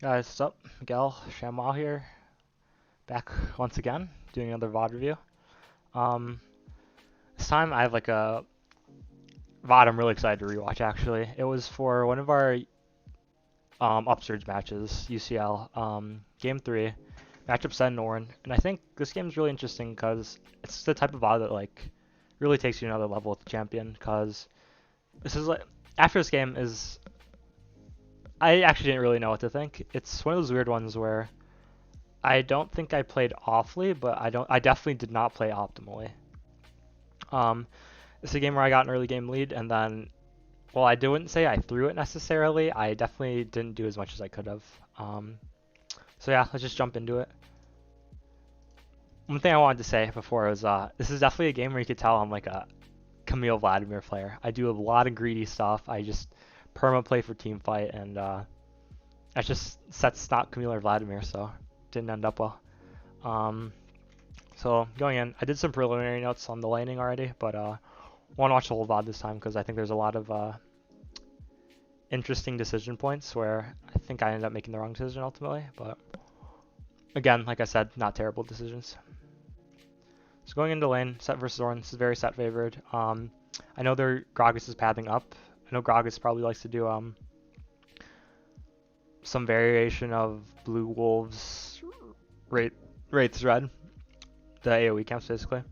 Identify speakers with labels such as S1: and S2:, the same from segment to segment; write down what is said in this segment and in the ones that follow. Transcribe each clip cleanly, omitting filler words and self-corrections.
S1: Guys, what's up? Miguel Chamois here, back once again, doing another VOD review. Um, this time I have like a VOD I'm really excited to rewatch actually. It was for one of our upsurge matches, UCL, Game 3, matchup Sett and Ornn, and I think this game is really interesting because it's the type of VOD that like really takes you another level with the champion, because this is like, after this game is, I actually didn't really know what to think. It's one of those weird ones where I don't think I played awfully, but I definitely did not play optimally. Um, it's a game where I got an early game lead, and then, well, I wouldn't say I threw it necessarily. I definitely didn't do as much as I could have. So yeah, let's just jump into it. One thing I wanted to say before was, this is definitely a game where you could tell I'm like a Camille Vladimir player. I do a lot of greedy stuff. I just perma play for team fight, and that's just Sett's not Camille or Vladimir, so didn't end up well. Um, So going in, I did some preliminary notes on the laning already, but want to watch the whole VOD this time because I think there's a lot of interesting decision points where I think I ended up making the wrong decision ultimately. But again, like I said, not terrible decisions. So going into lane, Sett versus Ornn, this is very Sett favored. I know their Gragas is pathing up. I know Gragas probably likes to do some variation of Blue Wolves Wraith's Red, the AoE camps basically.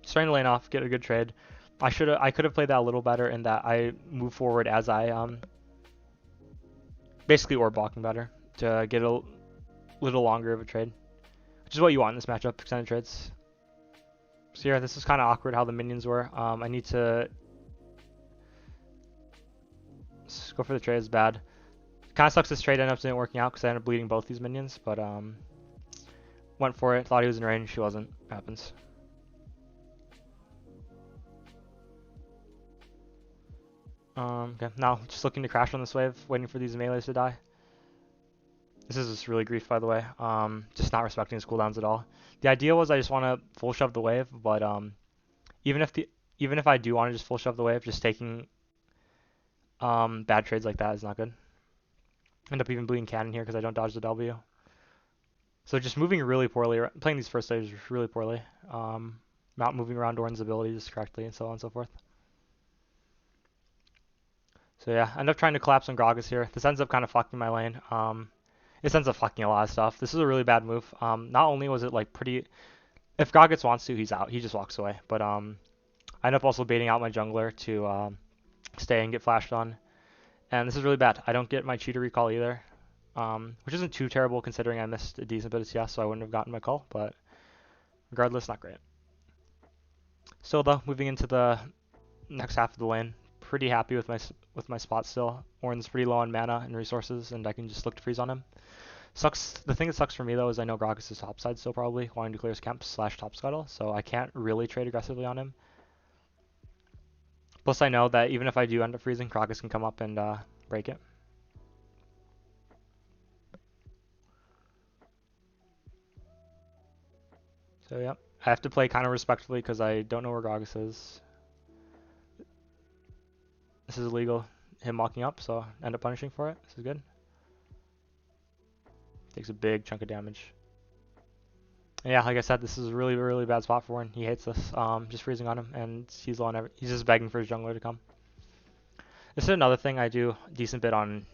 S1: Starting to lane off, get a good trade. I could have played that a little better in that I move forward as I basically orb blocking better to get a little longer of a trade, which is what you want in this matchup, extended trades. So yeah, this is kind of awkward how the minions were. I need to go for the trade. Is bad. Kind of sucks this trade ended up didn't working out because I ended up bleeding both these minions, but went for it. Thought he was in range. He wasn't. Happens. Okay, now just looking to crash on this wave, waiting for these melees to die. This is just really grief, by the way. Just not respecting his cooldowns at all. The idea was I just want to full shove the wave, but even if the even if I do want to just full shove the wave, just taking bad trades like that is not good. End up even bleeding cannon here because I don't dodge the W. So just moving really poorly, playing these first stages really poorly. Not moving around Ornn's abilities correctly, and so on and so forth. So yeah, I end up trying to collapse on Gragas here. This ends up kind of fucking my lane. This ends up fucking a lot of stuff. This is a really bad move. Not only was it like pretty, if Gragas wants to, he's out. He just walks away. But I end up also baiting out my jungler to stay and get flashed on. And this is really bad. I don't get my cheater recall either, which isn't too terrible considering I missed a decent bit of CS, so I wouldn't have gotten my call. But regardless, not great. Still though, moving into the next half of the lane, pretty happy with my spot still. Ornn's pretty low on mana and resources, and I can just look to freeze on him. Sucks. The thing that sucks for me though is I know Gragas is topside still probably, wanting to clear his camp / top scuttle, so I can't really trade aggressively on him. Plus I know that even if I do end up freezing, Gragas can come up and break it. So yeah, I have to play kind of respectfully because I don't know where Gragas is. This is illegal, him walking up, so I end up punishing for it. This is good. Takes a big chunk of damage. And yeah, like I said, this is a really, really bad spot for him. He hates this. Just freezing on him, and he's low on he's just begging for his jungler to come. This is another thing I do a decent bit on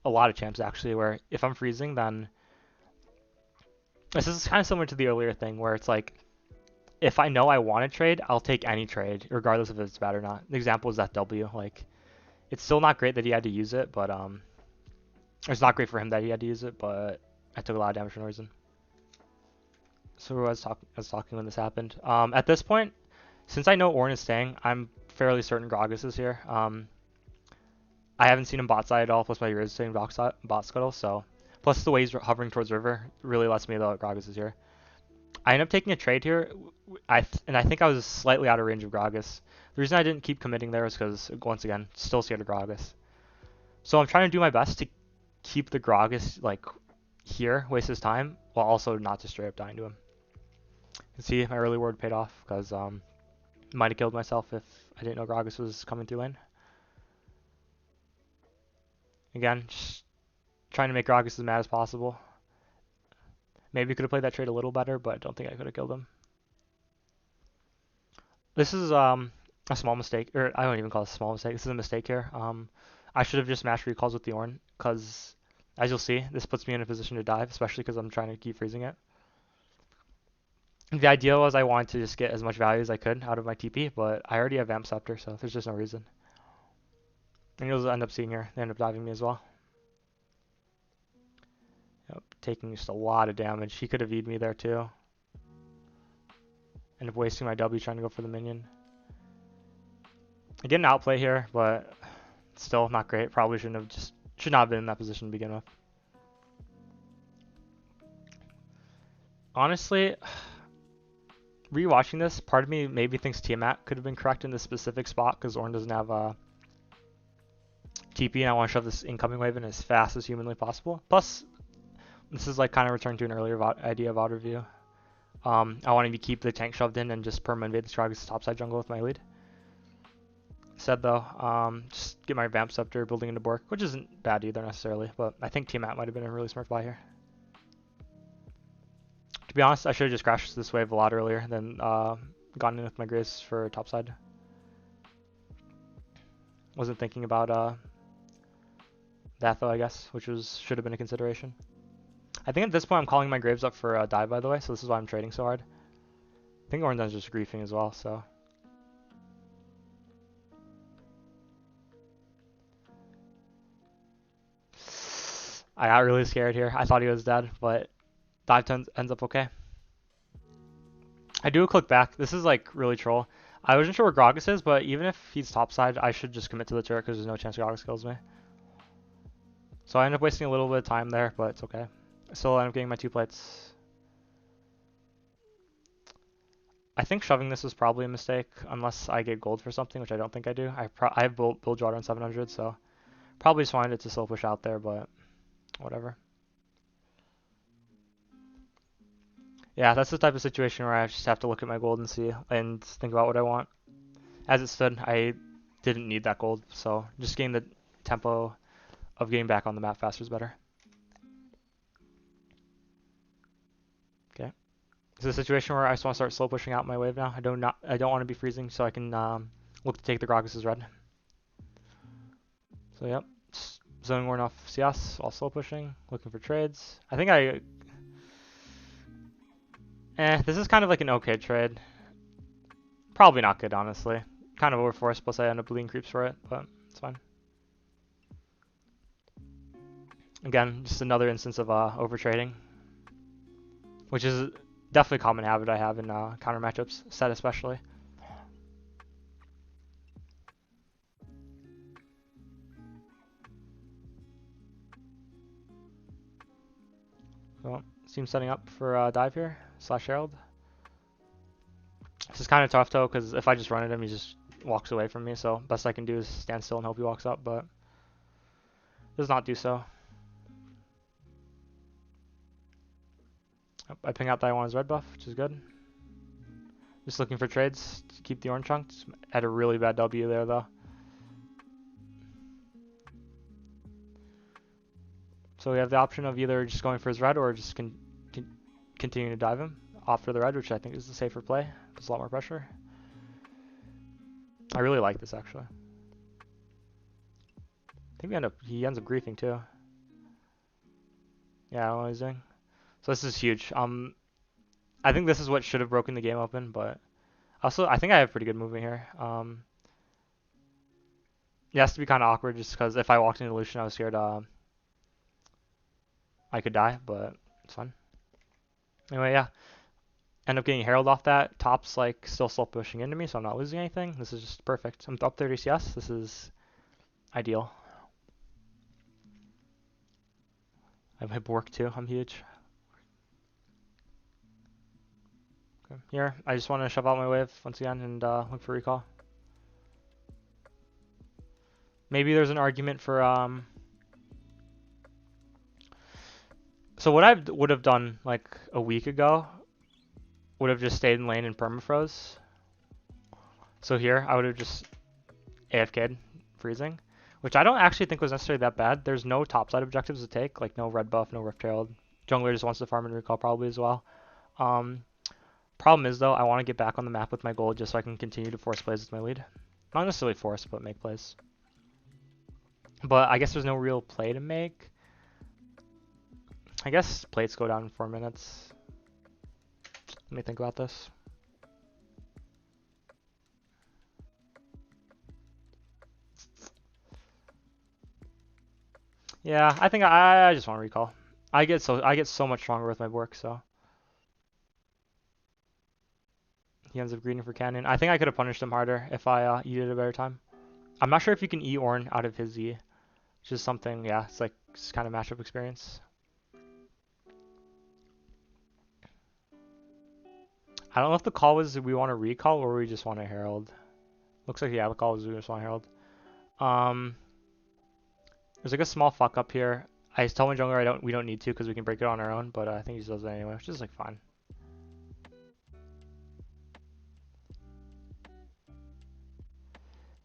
S1: a lot of champs actually, where if I'm freezing, then this is kind of similar to the earlier thing where it's like, if I know I want to trade, I'll take any trade, regardless if it's bad or not. The example is that W. Like, it's still not great that he had to use it, but it's not great for him that he had to use it, but I took a lot of damage for no reason. So I was talking when this happened. At this point, since I know Ornn is staying, I'm fairly certain Gragas is here. I haven't seen him bot side at all, plus my ear is saying bot scuttle, so plus the way he's hovering towards river really lets me know that Gragas is here. I end up taking a trade here, and I think I was slightly out of range of Gragas. The reason I didn't keep committing there is because, once again, still scared of Gragas. So I'm trying to do my best to keep the Gragas like here, waste his time, while also not just straight up dying to him. You can see my early ward paid off because might have killed myself if I didn't know Gragas was coming through lane. Again, just trying to make Gragas as mad as possible. Maybe could have played that trade a little better, but I don't think I could have killed him. This is a small mistake, or I don't even call it a small mistake. This is a mistake here. I should have just matched recalls with the Ornn, because as you'll see, this puts me in a position to dive, especially because I'm trying to keep freezing it. The idea was I wanted to just get as much value as I could out of my TP, but I already have Vamp Scepter, so there's just no reason. And you'll end up seeing here. They end up diving me as well. Yep, taking just a lot of damage. He could have E'd me there too. End up wasting my W trying to go for the minion. I get an outplay here, but still not great. Probably should not have been in that position to begin with. Honestly, rewatching this, part of me maybe thinks Tiamat could have been correct in this specific spot because Ornn doesn't have TP, and I want to shove this incoming wave in as fast as humanly possible. Plus, this is like kind of return to an earlier idea of VOD review. I wanted to keep the tank shoved in and just perma invade the Gragas topside jungle with my lead. Said though, just get my Vamp Scepter building into Bork, which isn't bad either necessarily, but I think Tiamat might have been a really smart buy here. To be honest, I should have just crashed this wave a lot earlier than gone in with my Grace for topside. Wasn't thinking about that though, I guess, which should have been a consideration. I think at this point I'm calling my Graves up for a dive, by the way, so this is why I'm trading so hard. I think Ornn's just griefing as well, so. I got really scared here. I thought he was dead, but dive ends up okay. I do a click back. This is like really troll. I wasn't sure where Gragas is, but even if he's topside, I should just commit to the turret because there's no chance Gragas kills me. So I end up wasting a little bit of time there, but it's okay. I still end up getting my 2 plates. I think shoving this was probably a mistake, unless I get gold for something, which I don't think I do. I have build Jawder on 700, so probably just wanted it to slow push out there, but whatever. Yeah, that's the type of situation where I just have to look at my gold and see and think about what I want. As it stood, I didn't need that gold, so just getting the tempo of getting back on the map faster is better. Okay. This is a situation where I just want to start slow pushing out my wave now. I don't want to be freezing, so I can look to take the Gragas' red. So yep, just zoning Ornn off CS while slow pushing, looking for trades. I think this is kind of like an okay trade. Probably not good, honestly. Kind of overforced, plus I end up bleeding creeps for it, but it's fine. Again, just another instance of overtrading, which is definitely a common habit I have in counter matchups, Sett especially. So, seems setting up for dive here, / Herald. This is kind of tough though, because if I just run at him, he just walks away from me, so best I can do is stand still and hope he walks up, but does not do so. I ping out that I want his red buff, which is good. Just looking for trades to keep the Ornn chunks. Had a really bad W there though. So we have the option of either just going for his red or just continuing to dive him off for the red, which I think is the safer play. There's a lot more pressure. I really like this actually. I think he ends up griefing too. Yeah, I don't know what he's doing. So this is huge. I think this is what should have broken the game open, but also I think I have pretty good movement here. It has to be kind of awkward just because if I walked into Lucian, I was scared I could die, but it's fine. Anyway, yeah. End up getting Herald off that. Top's like still slow pushing into me, so I'm not losing anything. This is just perfect. I'm up 30 CS. This is ideal. I have Bork too. I'm huge. Okay. Here, I just want to shove out my wave once again and look for recall. Maybe there's an argument for so what I would have done like a week ago would have just stayed in lane and permafroze. So here I would have just AFK'd freezing, which I don't actually think was necessarily that bad. There's no topside objectives to take, like no red buff, no Rift Herald. Jungler just wants to farm and recall probably as well. Um, Problem is though, I want to get back on the map with my gold just so I can continue to force plays with my lead. Not necessarily force, but make plays. But I guess there's no real play to make. I guess plates go down in 4 minutes. Let me think about this. Yeah, I think I just want to recall. I get so much stronger with my work, so. He ends up greeting for cannon. I think I could have punished him harder if I E'd at a better time. I'm not sure if you can E Ornn out of his E. It's just something, yeah, it's kind of matchup experience. I don't know if the call was we want to recall or we just want to herald. Looks like, yeah, the call was we just want to herald. There's like a small fuck up here. I told my jungler we don't need to because we can break it on our own, but I think he just does it anyway, which is like fine.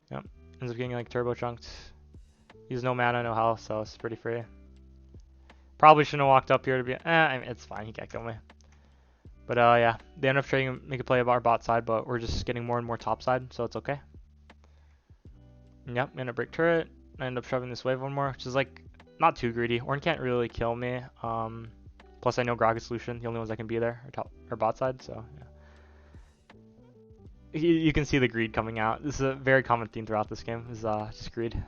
S1: Yep, ends up getting like turbo chunked. He has no mana, no health, so it's pretty free. Probably shouldn't have walked up here to be. I mean, it's fine. He can't kill me. But yeah, they end up trading, make a play of our bot side, but we're just getting more and more top side, so it's okay. Yep, I'm gonna break turret. I end up shoving this wave one more, which is like not too greedy. Ornn can't really kill me. Plus I know Gragas Lucian, the only ones that can be there are bot side, so yeah. You can see the greed coming out. This is a very common theme throughout this game, is just greed.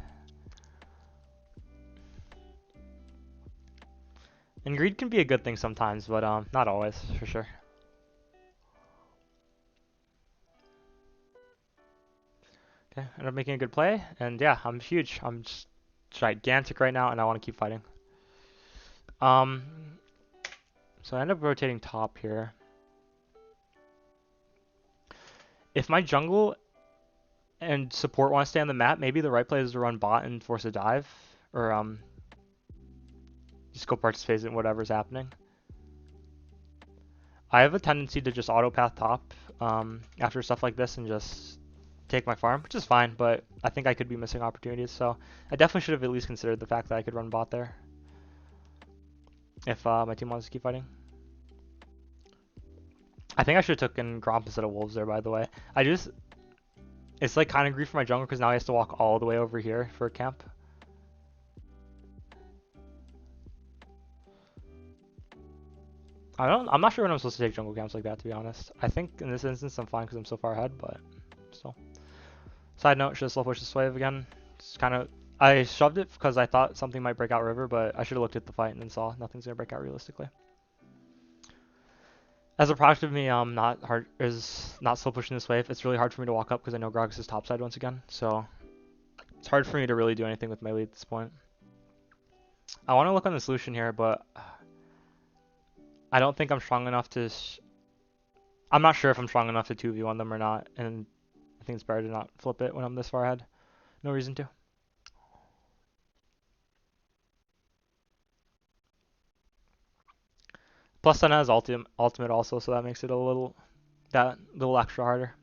S1: And greed can be a good thing sometimes, but not always, for sure. Okay, end up making a good play, and yeah, I'm huge. I'm just gigantic right now, and I want to keep fighting. So I end up rotating top here. If my jungle and support want to stay on the map, maybe the right play is to run bot and force a dive, or just go participate in whatever's happening. I have a tendency to just auto path top after stuff like this and just take my farm, which is fine, but I think I could be missing opportunities, so I definitely should have at least considered the fact that I could run bot there if my team wants to keep fighting. I think I should have taken Gromp instead of Wolves there, by the way. It's like kind of grief for my jungler because now he has to walk all the way over here for a camp. I'm not sure when I'm supposed to take jungle camps like that, to be honest. I think in this instance I'm fine because I'm so far ahead, but still. Side note, should have slow pushed this wave again. It's kind of, I shoved it because I thought something might break out river, but I should have looked at the fight and then saw nothing's gonna break out realistically. As a product of me not slow pushing this wave, it's really hard for me to walk up because I know Gragas is topside once again, so it's hard for me to really do anything with my lead at this point. I want to look on the solution here, but I don't think I'm strong enough to. I'm not sure if I'm strong enough to 2v1 them or not, and I think it's better to not flip it when I'm this far ahead. No reason to. Plus, Senna has ultimate also, so that makes it a little extra harder.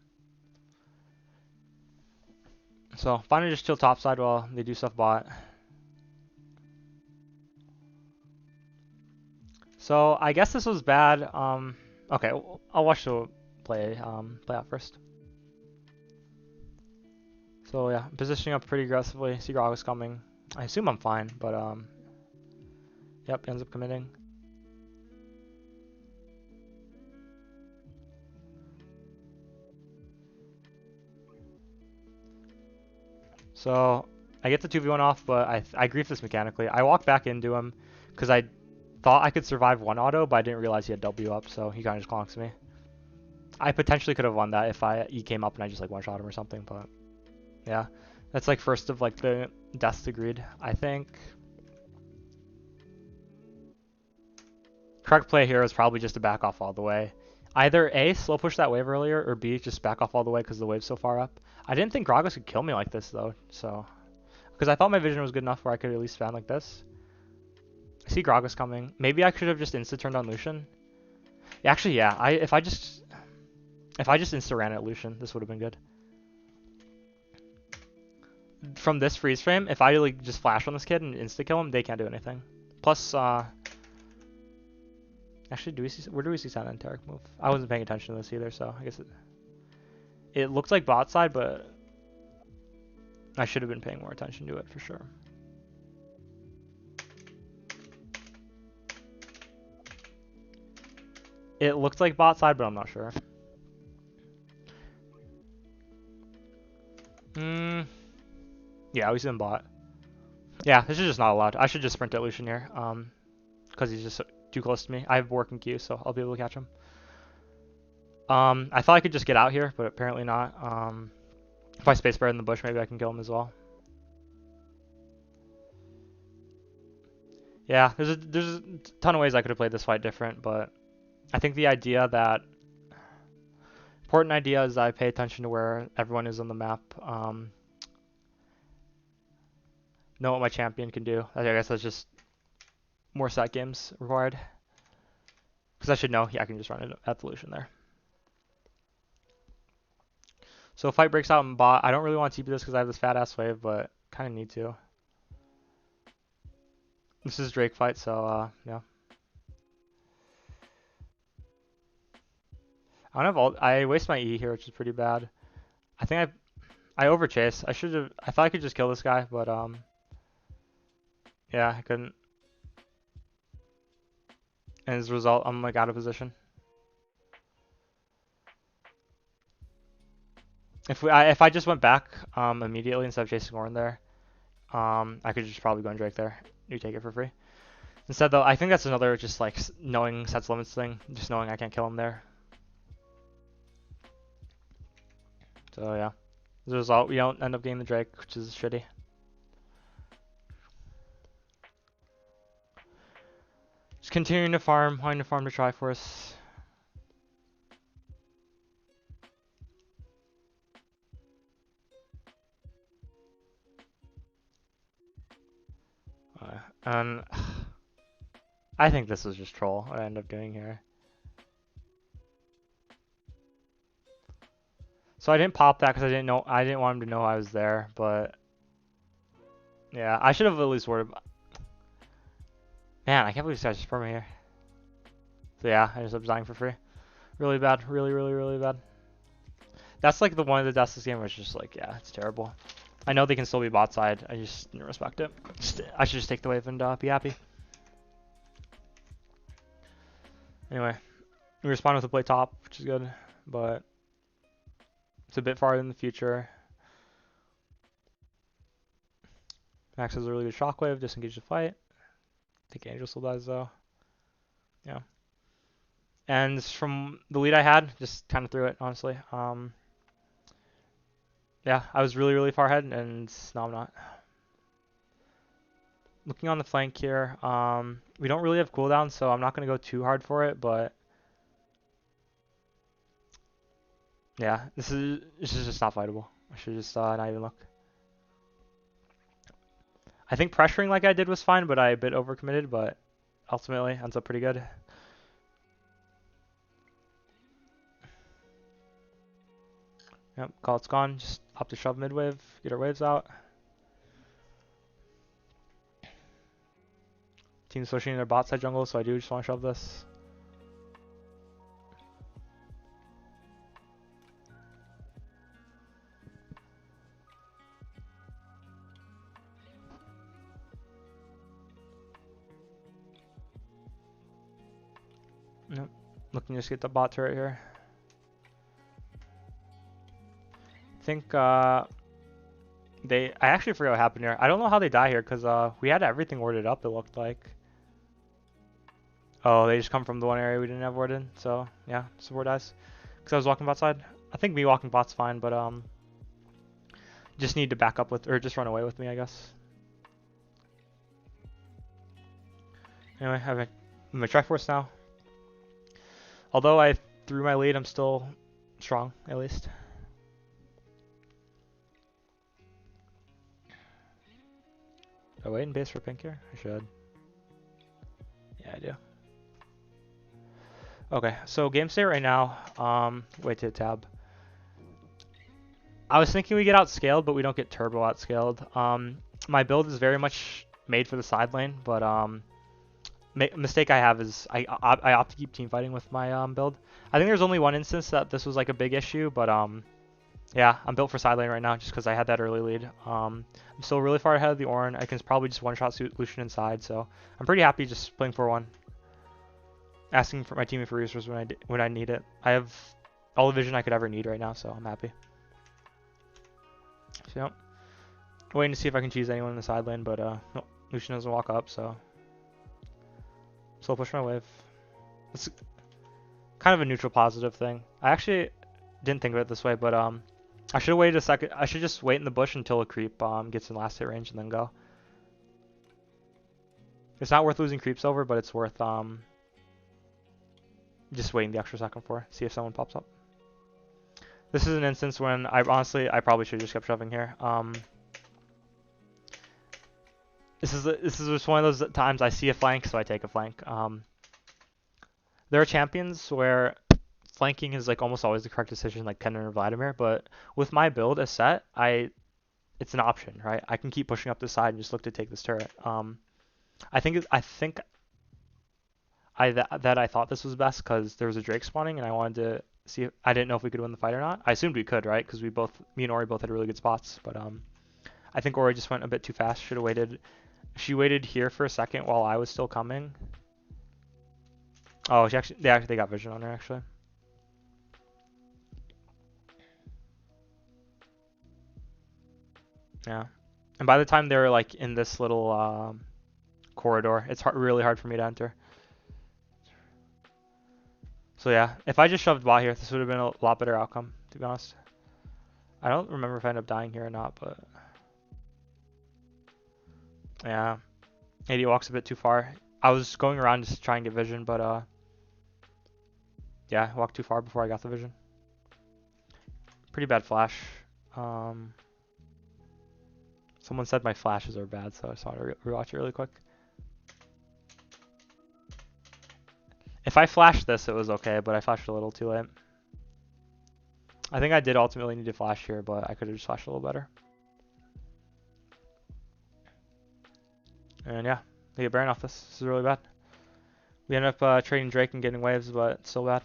S1: So, fine to just chill topside while they do stuff bot. So, I guess this was bad. Okay, I'll watch the play out first. So yeah, positioning up pretty aggressively. See Gragas coming. I assume I'm fine, but yep, ends up committing. So I get the 2v1 off, but I grief this mechanically. I walk back into him because I thought I could survive one auto, but I didn't realize he had W up, so he kind of just clonks me. I potentially could have won that if he came up and I just like one-shot him or something, but yeah. That's like first of like the deaths to greed, I think. Correct play here is probably just to back off all the way. Either A, slow push that wave earlier, or B, just back off all the way because the wave's so far up. I didn't think Gragas could kill me like this though, so. Because I thought my vision was good enough where I could at least fan like this. I see Gragas coming. Maybe I should have just insta-turned on Lucian. Actually, yeah, if I just insta-ran at Lucian, this would have been good. from this freeze frame, if I like just flash on this kid and insta kill him, they can't do anything. Plus, actually, where do we see Sett and Tarek move? I wasn't paying attention to this either, so I guess it looks like bot side, but I should have been paying more attention to it for sure. It looks like bot side, but I'm not sure. Yeah, he's in bot. Yeah, this is just not allowed. I should just sprint at Lucian here, because he's just too close to me. I have working Q, so I'll be able to catch him. I thought I could just get out here, but apparently not. If I spacebar in the bush, maybe I can kill him as well. Yeah, there's a ton of ways I could have played this fight different, but I think the important idea is that I pay attention to where everyone is on the map. Know what my champion can do. I guess that's just more Sett games required. Because I should know, yeah, I can just run it at the Lucian there. So if fight breaks out in bot, I don't really want to TP this because I have this fat ass wave, but kind of need to. This is Drake fight, so yeah. I don't have all. I waste my E here, which is pretty bad. I think I overchase. I should have. I thought I could just kill this guy, but yeah, I couldn't. And as a result, I'm like out of position. If I just went back immediately instead of chasing Ornn there, I could just probably go on Drake there. You take it for free. Instead though, I think that's another just like knowing Sett's limits thing. Just knowing I can't kill him there. So yeah, as a result, we don't end up getting the Drake, which is shitty. Just continuing to farm, wanting to farm to Triforce. And I think this was just troll, what I end up doing here. So I didn't pop that because I didn't want him to know I was there, but yeah, I should have at least worried about. Man, I can't believe this guy's just perma here. So yeah, I just ended up dying for free. Really bad, really bad. That's like the one of the deaths this game where it's just like, yeah, it's terrible. I know they can still be bot side, I just didn't respect it. I should just take the wave and be happy. Anyway, we respond with a play top, which is good, but it's a bit farther in the future. Max has a really good shockwave, disengage the fight. I think Angel still dies though. Yeah. And from the lead I had, just kind of threw it, honestly. Yeah, I was really far ahead, and now I'm not. Looking on the flank here, we don't really have cooldown, so I'm not going to go too hard for it, but yeah, this is just not fightable. I should just not even look. I think pressuring like I did was fine, but I a bit overcommitted, but ultimately ends up pretty good. Yep, call it's gone. Just up to shove mid wave, get our waves out. Team's pushing their bot side jungle, so I do just want to shove this. Nope. Looking to just get the bot turret here. I think I actually forgot what happened here. I don't know how they die here because we had everything warded up, it looked like. Oh, they just come from the one area we didn't have warded, so yeah, support dies. Because I was walking bot side. I think me walking bot's fine, but just need to back up with, or just run away with me, I guess. Anyway, I'm a Triforce now. Although I threw my lead, I'm still strong, at least. Do I wait in base for pink here? I should. Yeah, I do. Okay, so game state right now. Wait to tab. I was thinking we get outscaled, but we don't get turbo outscaled. My build is very much made for the side lane, but mistake I have is I opt to keep team fighting with my build. I think there's only one instance that this was like a big issue, but yeah, I'm built for side lane right now just because I had that early lead. I'm still really far ahead of the Ornn. I can probably just one-shot Lucian inside, so I'm pretty happy just playing 4-1. Asking for my team for resources when I need it. I have all the vision I could ever need right now, so I'm happy. So, yep. Waiting to see if I can cheese anyone in the side lane, but no, Lucian doesn't walk up, so still push my wave. It's kind of a neutral positive thing. I actually didn't think of it this way, but I should have waited a second. I should just wait in the bush until a creep gets in last hit range and then go. It's not worth losing creeps over, but it's worth just waiting the extra second for. See if someone pops up. This is an instance when I probably should have just kept shoving here. This is just one of those times I see a flank, so I take a flank. There are champions where flanking is like almost always the correct decision, like Kennen or Vladimir, but with my build as Sett, it's an option, right? I can keep pushing up the side and just look to take this turret. I think I thought this was best because there was a Drake spawning and I wanted to see if, I didn't know if we could win the fight or not. I assumed we could, right? Because me and Ori both had really good spots, but I think Ori just went a bit too fast. Should have waited. She waited here for a second while I was still coming. Oh, they got vision on her actually. Yeah, and by the time they were like in this little corridor, it's really hard for me to enter. So yeah, if I just shoved bot here, this would have been a lot better outcome, to be honest. I don't remember if I ended up dying here or not, but yeah, AD walks a bit too far. I was going around just to try and get vision, but yeah, I walked too far before I got the vision. Pretty bad flash. Someone said my flashes are bad, so I just want to rewatch it really quick. If I flashed this, it was okay, but I flashed a little too late. I think I did ultimately need to flash here, but I could have just flashed a little better. And yeah, they get Baron off this. This is really bad. We end up trading Drake and getting waves, but it's still bad.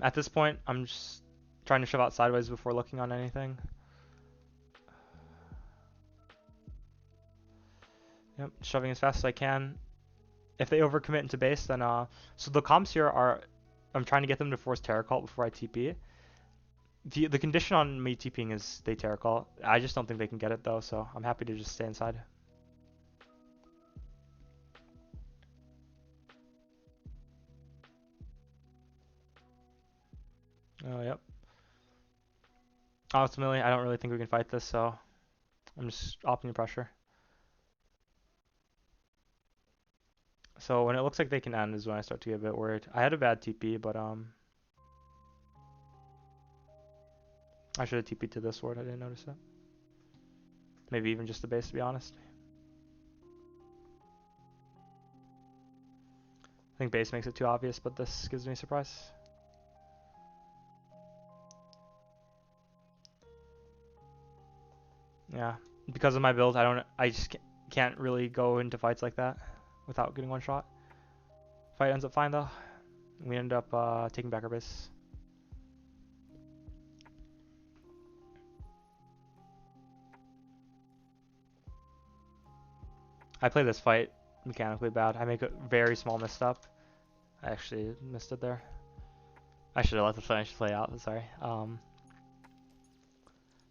S1: At this point, I'm just trying to shove out sideways before looking on anything. Yep, shoving as fast as I can. If they overcommit into base, then so the comps here are, I'm trying to get them to force Terra Cult before I TP. The condition on me TPing is they Terra Cult. I just don't think they can get it though, so I'm happy to just stay inside. Oh, yep. Ultimately, I don't really think we can fight this, so I'm just opting pressure. So when it looks like they can end is when I start to get a bit worried. I had a bad TP, but I should have TP'd to this ward. I didn't notice it. Maybe even just the base, to be honest. I think base makes it too obvious, but this gives me a surprise. Yeah, because of my build, I just can't really go into fights like that without getting one shot. Fight ends up fine though. We end up taking back our base. I play this fight mechanically bad. I make a very small misstep. I actually missed it there. I should have let the finish play out. Sorry.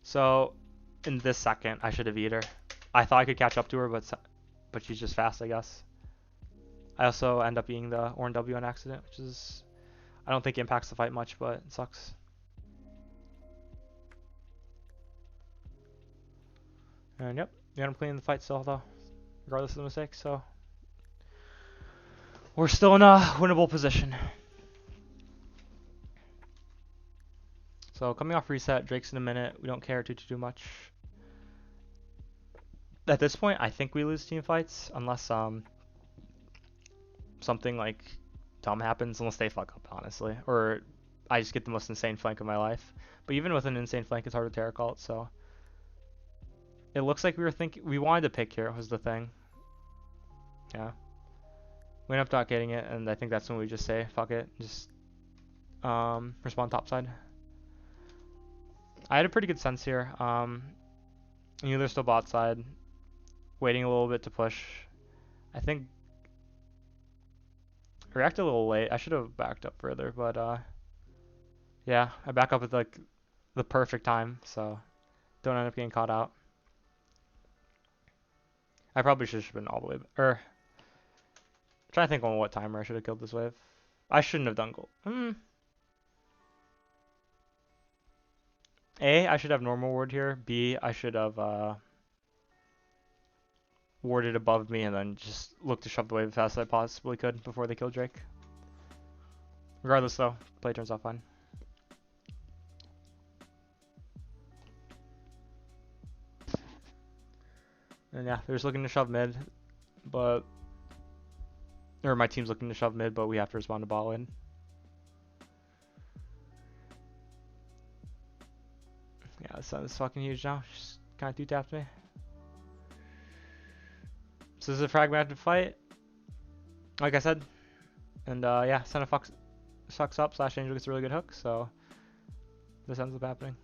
S1: So in this second, I should have eat her. I thought I could catch up to her, but she's just fast, I guess. I also end up eating the Ornn W on accident, which is, I don't think impacts the fight much, but it sucks. And yep, we end up playing the fight still though, regardless of the mistake. So we're still in a winnable position. So coming off reset, Drake's in a minute. We don't care too much. At this point, I think we lose team fights unless something like dumb happens unless they fuck up, honestly. Or I just get the most insane flank of my life. But even with an insane flank, it's hard to Terra Cult, so... It looks like we wanted to pick here, was the thing. Yeah. We ended up not getting it, and I think that's when we just say, fuck it, just respond topside. I had a pretty good sense here. Knew they're still bot side. Waiting a little bit to push. I think I reacted a little late. I should have backed up further, but yeah, I back up at like the perfect time, so don't end up getting caught out. I probably should have been all the way, or trying to think on what timer I should have killed this wave. I shouldn't have done gold. A, I should have normal ward here. B, I should have warded above me and then just looked to shove the wave as fast as I possibly could before they killed Drake. Regardless though, play turns out fine. And yeah, they're just looking to shove mid, but... Or my team's looking to shove mid, but we have to respond to bot lane. Yeah, this sun is fucking huge now. Just kind of two-tapped me. So this is a fragmented fight, like I said. And yeah, Senna sucks up, / Angel gets a really good hook, so this ends up happening.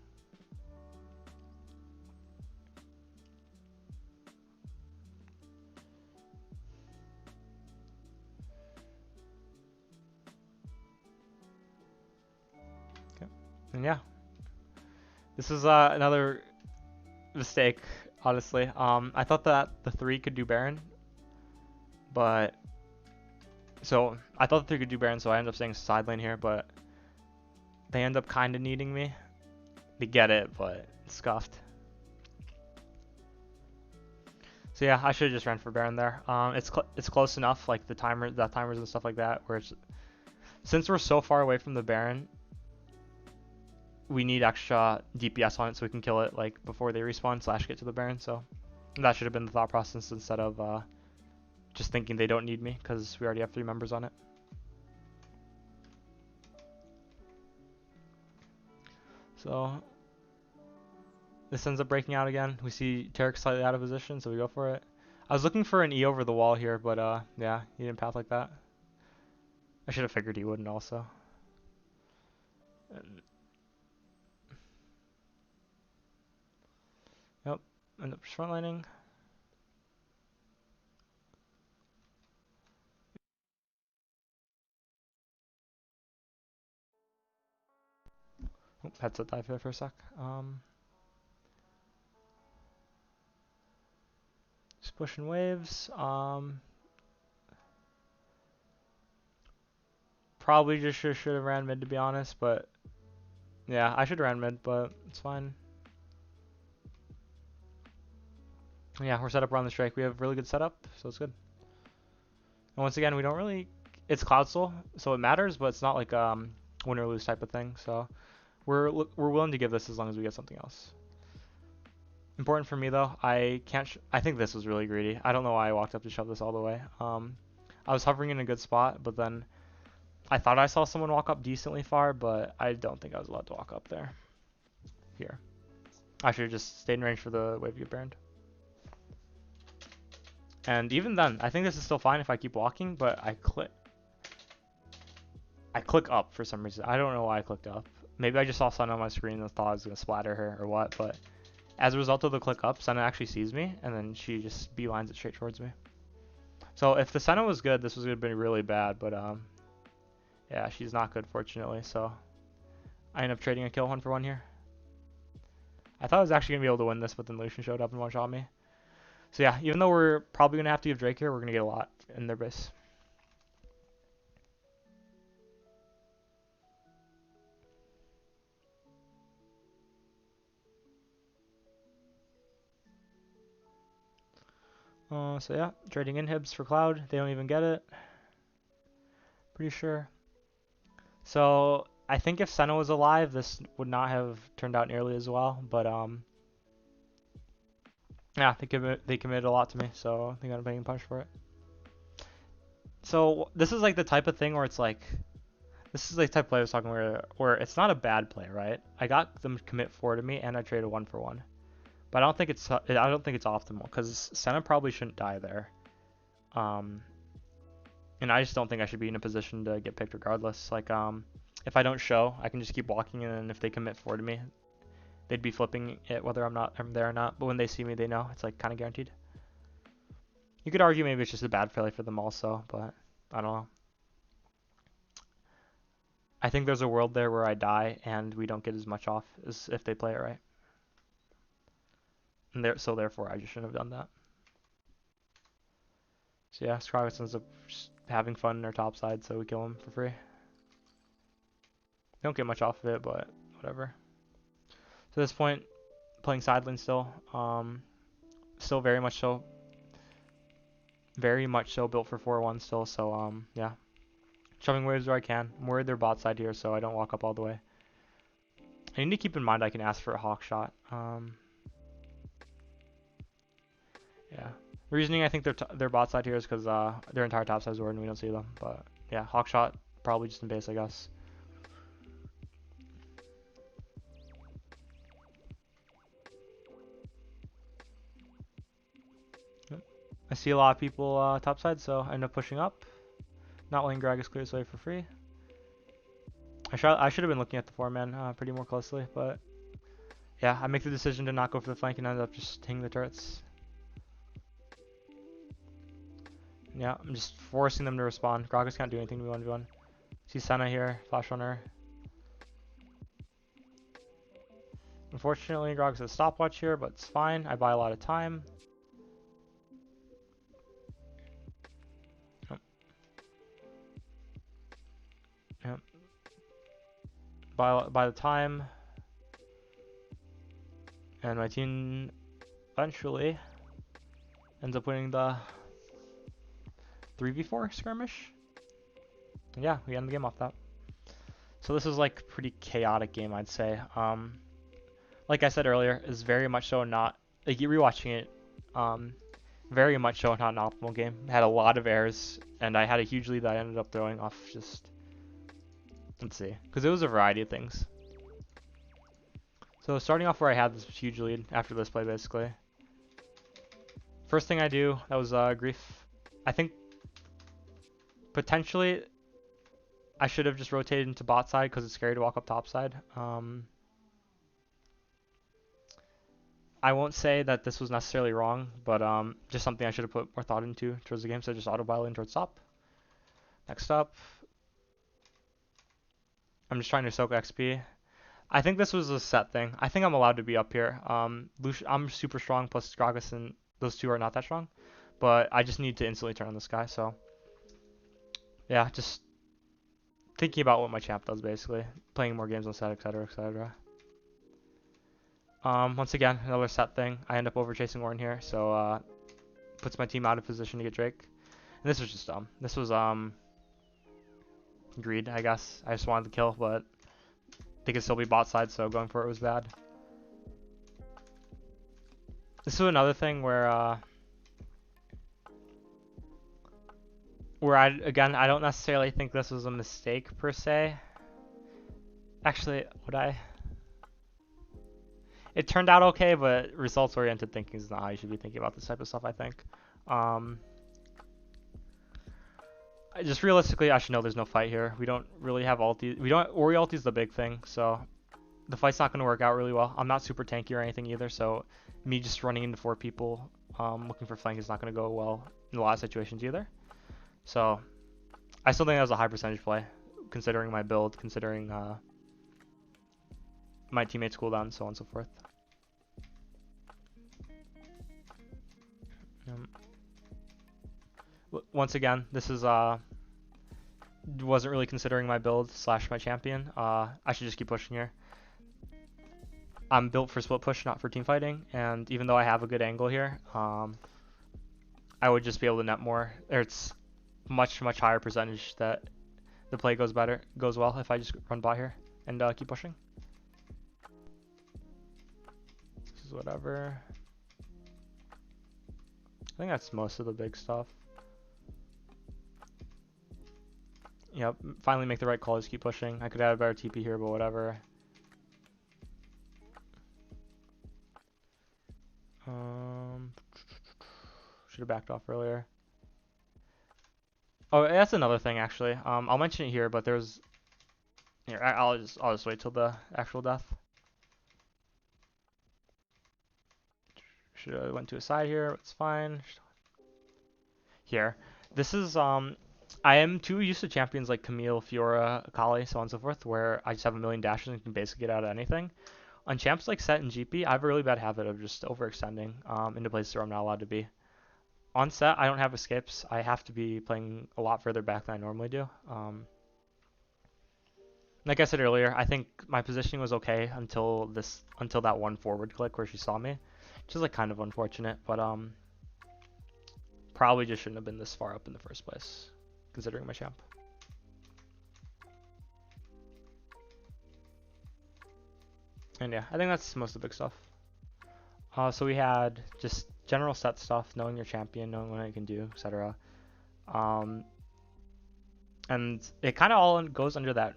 S1: Okay. And yeah, this is another mistake, honestly. I thought that the 3 could do Baron, but so I thought the 3 could do Baron, so I ended up staying side lane here, but they end up kind of needing me. They get it, but it's scuffed. So yeah, I should have just ran for Baron there. It's close enough, like the timers and stuff like that, where it's, since we're so far away from the Baron, we need extra DPS on it so we can kill it like before they respawn / get to the Baron. So that should have been the thought process instead of just thinking they don't need me because we already have 3 members on it. So this ends up breaking out again. We see Tarek slightly out of position, so we go for it. I was looking for an E over the wall here, but yeah, he didn't path like that. I should have figured he wouldn't also. And yep, end up front lining. Oh, had to dive there for a sec. Just pushing waves. Probably just should have ran mid to be honest, but yeah, I should have ran mid, but it's fine. Yeah, we're set up around the strike. We have really good setup, so it's good. And once again, we don't really... It's Cloud Soul, so it matters, but it's not like win or lose type of thing. So we're willing to give this as long as we get something else. Important for me though, I think this was really greedy. I don't know why I walked up to shove this all the way. I was hovering in a good spot, but then I thought I saw someone walk up decently far, but I don't think I was allowed to walk up there. Here. I should have just stayed in range for the wave to get burned. And even then, I think this is still fine if I keep walking, but I click up for some reason. I don't know why I clicked up. Maybe I just saw Senna on my screen and thought I was going to splatter her or what, but as a result of the click up, Senna actually sees me, and then she just beelines it straight towards me. So if the Senna was good, this was going to be really bad, but yeah, she's not good, fortunately, so I end up trading a kill 1-for-1 here. I thought I was actually going to be able to win this, but then Lucian showed up and one-shot me. So yeah, even though we're probably going to have to give Drake here, we're going to get a lot in their base. So yeah, trading inhibs for Cloud. They don't even get it. Pretty sure. So I think if Senna was alive, this would not have turned out nearly as well. But yeah, they committed a lot to me, so I think I'm paying a punch for it. So this is like the type of thing where it's like, this is like the type of play I was talking where it's not a bad play, right? I got them to commit 4 to me, and I traded 1 for 1. But I don't think it's optimal because Senna probably shouldn't die there. Um, and I just don't think I should be in a position to get picked regardless. Like if I don't show, I can just keep walking, and then if they commit 4 to me, they'd be flipping it whether I'm there or not. But when they see me, they know it's like kind of guaranteed. You could argue maybe it's just a bad play for them also, but I don't know. I think there's a world there where I die and we don't get as much off as if they play it right. And so therefore I just shouldn't have done that. So yeah, Scroggins ends up just having fun in our top side, so we kill him for free. They don't get much off of it, but whatever. So at this point, playing side lane still. Still very much so built for 4-1 still, so yeah. Shoving waves where I can. I'm worried they're bot side here, so I don't walk up all the way. I need to keep in mind I can ask for a hawk shot. Yeah. The reasoning I think they're bot side here is because their entire top side is Ornn and we don't see them. But yeah, hawk shot probably just in base, I guess. Yep. I see a lot of people top side, so I end up pushing up. Not letting Gragas clear his way for free. I should have been looking at the 4-man pretty more closely, but yeah, I make the decision to not go for the flank and end up just hitting the turrets. Yeah, I'm just forcing them to respond. Gragas can't do anything to me 1v1. See Senna here, flash on her. Unfortunately, Gragas has stopwatch here, but it's fine. I buy a lot of time. Yep. By the time, and my team eventually ends up winning the 3v4 skirmish. And yeah, we end the game off that. So this is like a pretty chaotic game, I'd say. Like I said earlier, is very much so not like rewatching it. Very much so not an optimal game. Had a lot of errors, and I had a huge lead that I ended up throwing off. Just let's see, because it was a variety of things. So starting off where I had this huge lead after this play, basically. First thing I do, that was grief. I think potentially I should have just rotated into bot side because it's scary to walk up top side. I won't say that this was necessarily wrong, but just something I should have put more thought into towards the game, so I just auto in towards top. Next up, I'm just trying to soak XP. I think this was a Sett thing. I think I'm allowed to be up here. I'm super strong, plus Gragas and those two are not that strong. But I just need to instantly turn on this guy, so... Yeah, just thinking about what my champ does, basically. Playing more games on Sett, etc, etc. Once again, another Sett thing. I end up over-chasing Ornn here, so puts my team out of position to get Drake. And this was just dumb. This was greed, I guess. I just wanted the kill, but they could still be bot side, so going for it was bad. This is another thing where I don't necessarily think this was a mistake per se. Actually, would I? It turned out okay, but results-oriented thinking is not how you should be thinking about this type of stuff, I think. Just realistically, I should know there's no fight here. We don't really have ulti. Ori ulti is the big thing, so the fight's not going to work out really well. I'm not super tanky or anything either, so me just running into 4 people looking for flank is not going to go well in a lot of situations either. So I still think that was a high percentage play, considering my build, considering my teammates' cooldown, and so on and so forth. Once again, this is wasn't really considering my build / my champion. I should just keep pushing here. I'm built for split push, not for team fighting, and even though I have a good angle here, I would just be able to net more. It's much higher percentage that the play goes well if I just run bot here and keep pushing. This is whatever. I think that's most of the big stuff. Yep, finally make the right call, just keep pushing. I could have a better TP here, but whatever. Should have backed off earlier. Oh, that's another thing actually. I'll mention it here, but there's here. I'll just wait till the actual death. Should have went to a side here. It's fine. Here, this is I am too used to champions like Camille, Fiora, Akali, so on and so forth, where I just have a million dashes and can basically get out of anything. On champs like Sett and GP, I have a really bad habit of just overextending into places where I'm not allowed to be. On Sett, I don't have escapes. I have to be playing a lot further back than I normally do. Like I said earlier, I think my positioning was okay until that one forward click where she saw me, which is like kind of unfortunate, but probably just shouldn't have been this far up in the first place, considering my champ. And yeah, I think that's most of the big stuff. So we had just general set stuff, knowing your champion, knowing what it can do, etc. And it kind of all goes under that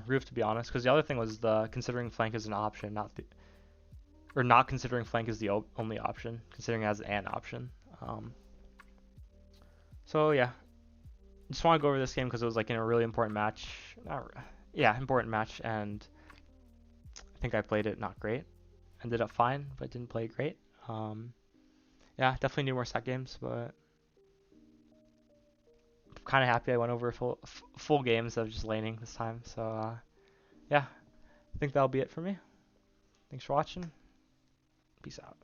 S1: roof, to be honest, because the other thing was the considering flank as an option, not considering flank as the only option, considering it as an option. So yeah, just want to go over this game because it was like in a really important match. Important match, and I think I played it not great. Ended up fine, but didn't play great. Yeah, definitely need more set games, but kind of happy I went over full games of just laning this time. So yeah, I think that'll be it for me. Thanks for watching. Peace out.